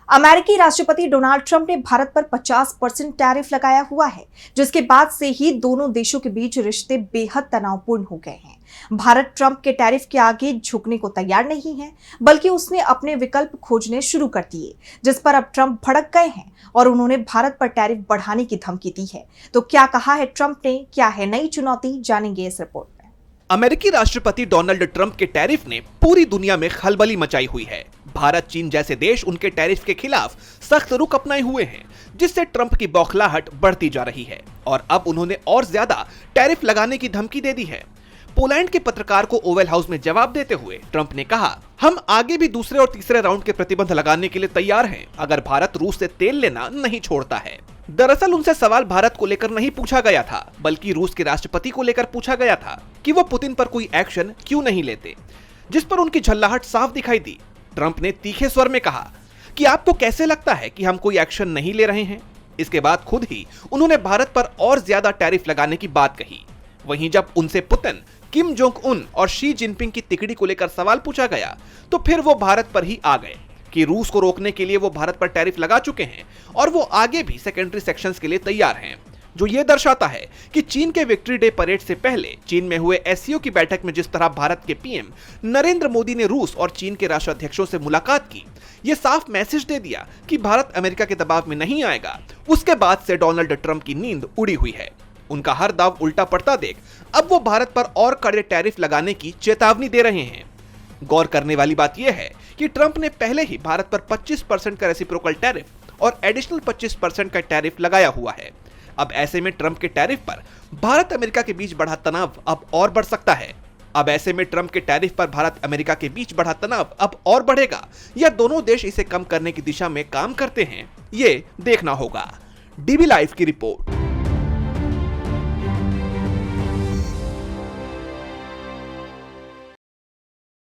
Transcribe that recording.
अमेरिकी राष्ट्रपति Donald Trump ने भारत पर 50% टैरिफ लगाया हुआ है, जिसके बाद से ही दोनों देशों के बीच रिश्ते बेहद तनावपूर्ण हो गए हैं। भारत ट्रंप के टैरिफ के आगे झुकने को तैयार नहीं है, बल्कि उसने अपने विकल्प खोजने शुरू कर दिए, जिस पर अब ट्रंप भड़क गए हैं और उन्होंने भारत पर टैरिफ बढ़ाने की धमकी दी है। तो क्या कहा है ट्रंप ने, क्या है नई चुनौती, जानेंगे इस रिपोर्ट में। अमेरिकी राष्ट्रपति डोनाल्ड ट्रंप के टैरिफ ने पूरी दुनिया में खलबली मचाई हुई है। भारत, चीन जैसे देश उनके टैरिफ के खिलाफ सख्त रुख अपनाए हुए हैं, जिससे ट्रंप की बौखलाहट बढ़ती जा रही है और अब उन्होंने और ज्यादा टैरिफ लगाने की धमकी दे दी है। पोलैंड के पत्रकार को ओवल हाउस में जवाब देते हुए ट्रंप ने कहा, हम आगे भी दूसरे और तीसरे राउंड के प्रतिबंध लगाने के लिए तैयार हैं, अगर भारत रूस से तेल लेना नहीं छोड़ता है। दरअसल उनसे सवाल भारत को लेकर नहीं पूछा गया था, बल्कि रूस के राष्ट्रपति को लेकर पूछा गया था कि वो पुतिन पर कोई एक्शन क्यों नहीं लेते, जिस पर उनकी झल्लाहट साफ दिखाई दी। ट्रंप ने तीखे स्वर में कहा कि आपको कैसे लगता है कि हम कोई एक्शन नहीं ले रहे हैं। इसके बाद खुद ही उन्होंने भारत पर और ज्यादा टैरिफ लगाने की बात कही। वहीं जब उनसे पुतिन, किम जोंग उन और शी जिनपिंग की तिकड़ी को लेकर सवाल पूछा गया, तो फिर वो भारत पर ही आ गए कि रूस को रोकने के लिए वो भारत पर टैरिफ लगा चुके हैं और वो आगे भी सेकेंडरी सेक्शंस के लिए तैयार हैं, जो ये दर्शाता है कि चीन के विक्ट्री डे परेड से पहले चीन में हुए एससीओ की बैठक में जिस तरह भारत के पीएम नरेंद्र मोदी ने रूस और चीन के राष्ट्राध्यक्षों से मुलाकात की, ये साफ मैसेज दे दिया कि भारत अमेरिका के दबाव में नहीं आएगा। उसके बाद से डोनाल्ड ट्रंप की नींद उड़ी हुई है। उनका हर दाव उल्टा पड़ता देख अब वो भारत पर और कड़े टैरिफ लगाने की चेतावनी दे रहे हैं। गौर करने वाली बात यह है कि ट्रंप ने पहले ही भारत पर 25% का रेसिप्रोकल टैरिफ और एडिशनल 25% का टैरिफ लगाया हुआ है। अब ऐसे में ट्रंप के टैरिफ पर भारत अमेरिका के बीच बढ़ा तनाव अब और बढ़ सकता है। अब ऐसे में ट्रंप के टैरिफ पर भारत अमेरिका के बीच बढ़ा तनाव अब और बढ़ेगा या दोनों देश इसे कम करने की दिशा में काम करते हैं, ये देखना होगा। डीबी लाइव की रिपोर्ट।